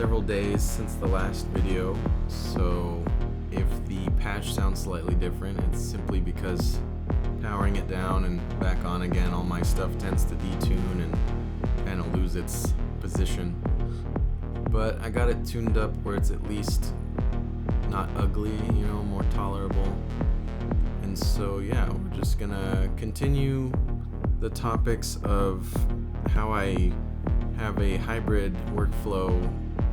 several days since the last video, so if the patch sounds slightly different, it's simply because powering it down and back on again, all my stuff tends to detune and kind of lose its position. But I got it tuned up where it's at least not ugly, more tolerable. And so yeah, we're just gonna continue the topics of how I have a hybrid workflow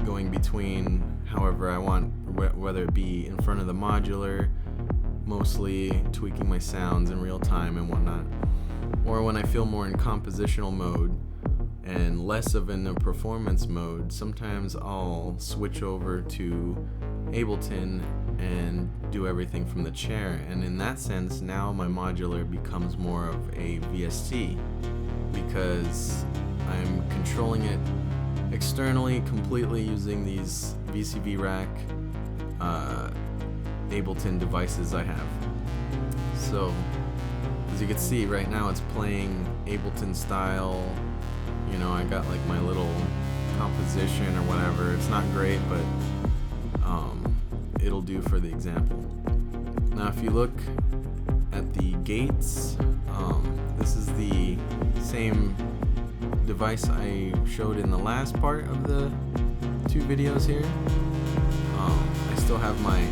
going between however I want, whether it be in front of the modular, mostly tweaking my sounds in real time and whatnot, or when I feel more in compositional mode and less of in a performance mode, sometimes I'll switch over to Ableton and do everything from the chair. And in that sense, now my modular becomes more of a VST because I'm controlling it externally completely using these VCV-Rack Ableton devices I have. So as you can see right now, it's playing Ableton style. I got like my little composition or whatever. It's not great, but it'll do for the example. Now if you look at the gates, this is the same device I showed in the last part of the two videos here. I still have my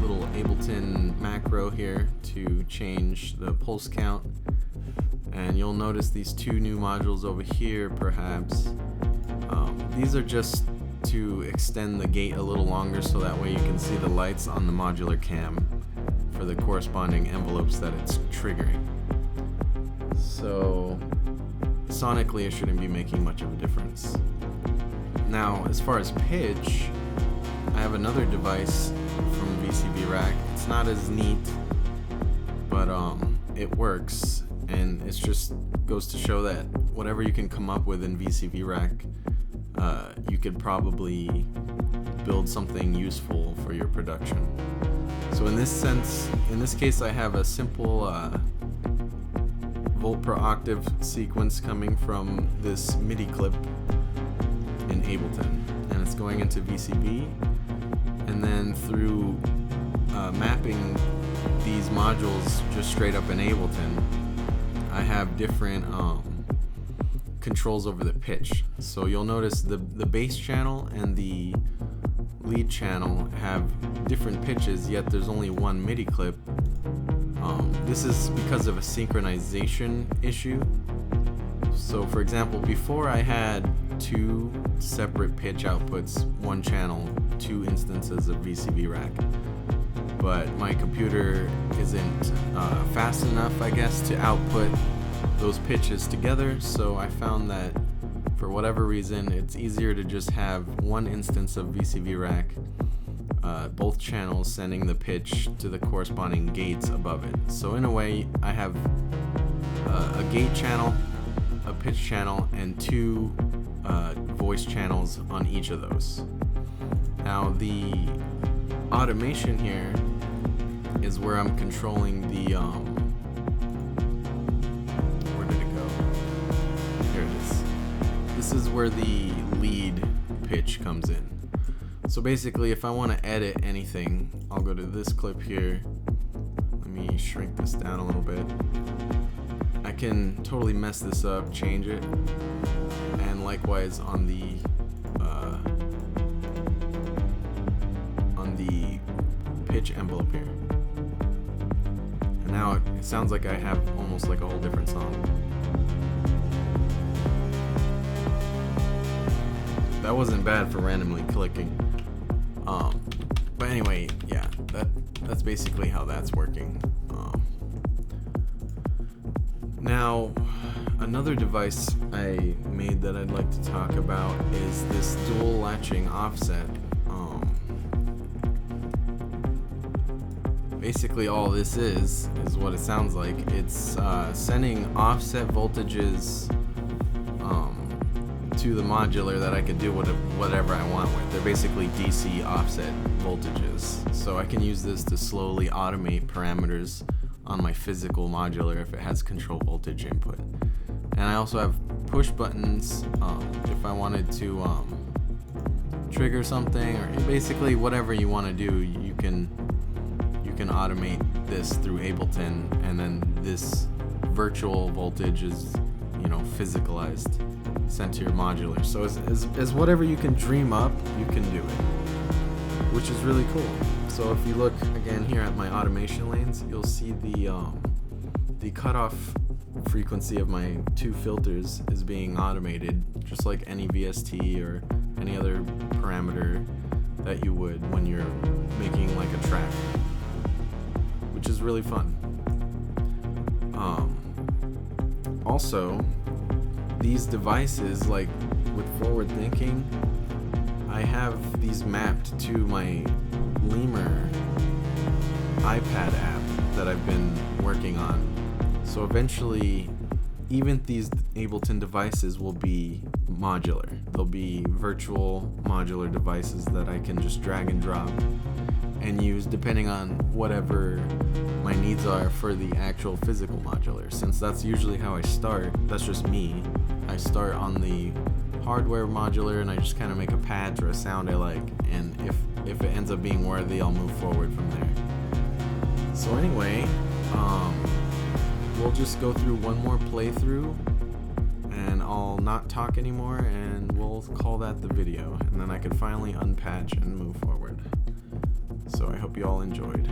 little Ableton macro here to change the pulse count, and you'll notice these two new modules over here perhaps. These are just to extend the gate a little longer so that way you can see the lights on the modular cam for the corresponding envelopes that it's triggering. So sonically it shouldn't be making much of a difference. Now as far as pitch, I have another device from VCV-Rack. It's not as neat, but it works, and it just goes to show that whatever you can come up with in VCV-Rack, you could probably build something useful for your production. So in this case, I have a simple volt per octave sequence coming from this MIDI clip in Ableton, and it's going into VCV, and then through mapping these modules just straight up in Ableton, I have different controls over the pitch. So you'll notice the bass channel and the lead channel have different pitches, yet there's only one MIDI clip. This is because of a synchronization issue. So for example, before I had two separate pitch outputs, one channel, two instances of VCV-Rack, but my computer isn't fast enough, I guess, to output those pitches together, so I found that for whatever reason it's easier to just have one instance of VCV-Rack, both channels sending the pitch to the corresponding gates above it. So in a way, I have a gate channel, a pitch channel, and two voice channels on each of those. Now the automation here is where I'm controlling the where did it go? Here it is. This is where the lead pitch comes in. So basically, if I want to edit anything, I'll go to this clip here. Let me shrink this down a little bit. I can totally mess this up, change it, and likewise on the pitch envelope here. And now it sounds like I have almost like a whole different song. That wasn't bad for randomly clicking. But anyway, yeah, that's basically how that's working. Now, another device I made that I'd like to talk about is this dual latching offset. Basically all this is what it sounds like. It's sending offset voltages to the modular that I could do whatever I want with. They're basically DC offset voltages. So I can use this to slowly automate parameters on my physical modular if it has control voltage input. And I also have push buttons if I wanted to trigger something, or basically whatever you want to do, you can automate this through Ableton, and then this virtual voltage is, you know, physicalized, sent to your modular. So as whatever you can dream up, you can do it, which is really cool. So if you look again here at my automation lanes, you'll see the cutoff frequency of my two filters is being automated, just like any VST or any other parameter that you would when you're making like a track, which is really fun. Also, these devices, like with forward thinking, I have these mapped to my Lemur iPad app that I've been working on. So eventually, even these Ableton devices will be modular. They'll be virtual modular devices that I can just drag and drop and use depending on whatever my needs are for the actual physical modular. Since that's usually how I start, that's just me. I start on the hardware modular and I just kind of make a patch or a sound I like, and if it ends up being worthy, I'll move forward from there. So anyway, we'll just go through one more playthrough and I'll not talk anymore and we'll call that the video, and then I can finally unpatch and move forward. So I hope you all enjoyed.